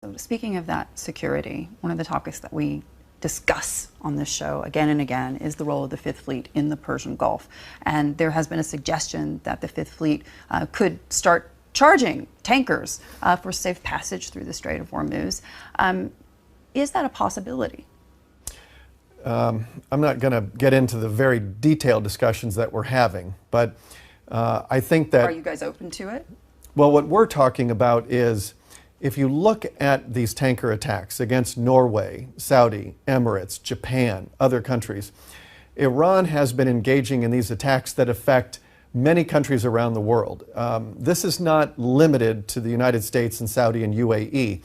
So speaking of that security, one of the topics that we discuss on this show again and again is the role of the Fifth Fleet in the Persian Gulf. And there has been a suggestion that the Fifth Fleet could start charging tankers for safe passage through the Strait of Hormuz. Is that a possibility? I'm not going to get into the very detailed discussions that we're having, but I think that... Are you guys open to it? Well, what we're talking about is, if you look at these tanker attacks against Norway, Saudi, Emirates, Japan, other countries, Iran has been engaging in these attacks that affect many countries around the world. This is not limited to the United States and Saudi and UAE.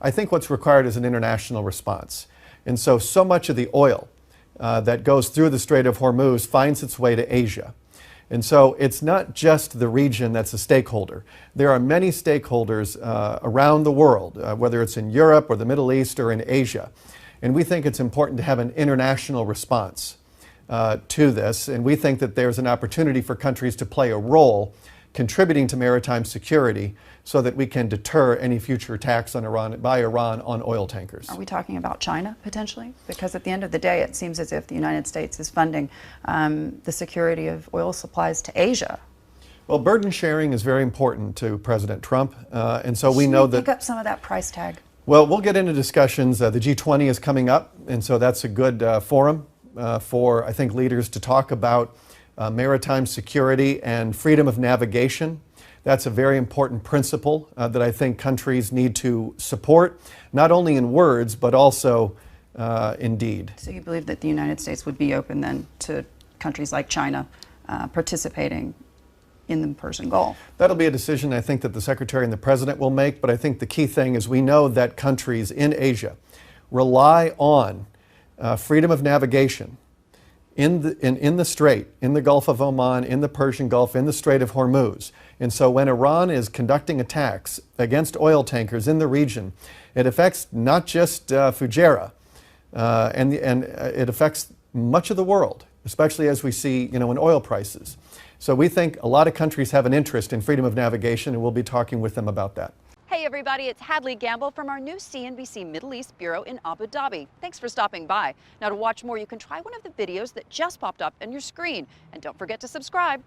I think what's required is an international response. And so much of the oil that goes through the Strait of Hormuz finds its way to Asia. And so it's not just the region that's a stakeholder. There are many stakeholders around the world, whether it's in Europe or the Middle East or in Asia. And we think it's important to have an international response to this. And we think that there's an opportunity for countries to play a role contributing to maritime security so that we can deter any future attacks on by Iran on oil tankers. Are we talking about China potentially? Because at the end of the day, it seems as if the United States is funding the security of oil supplies to Asia. Well, burden sharing is very important to President Trump, and so we know that... Pick up some of that price tag. Well, we'll get into discussions. The G20 is coming up, and so that's a good forum for, I think, leaders to talk about maritime security and freedom of navigation. That's a very important principle that I think countries need to support, not only in words, but also in deed. So you believe that the United States would be open then to countries like China participating in the Persian Gulf? That'll be a decision I think that the Secretary and the President will make, but I think the key thing is we know that countries in Asia rely on freedom of navigation in the Strait, in the Gulf of Oman, in the Persian Gulf, in the Strait of Hormuz. And so when Iran is conducting attacks against oil tankers in the region, it affects not just Fujairah, and it affects much of the world, especially as we see, in oil prices. So we think a lot of countries have an interest in freedom of navigation, and we'll be talking with them about that. Hey everybody, it's Hadley Gamble from our new CNBC Middle East Bureau in Abu Dhabi. Thanks for stopping by. Now to watch more, you can try one of the videos that just popped up on your screen. And don't forget to subscribe.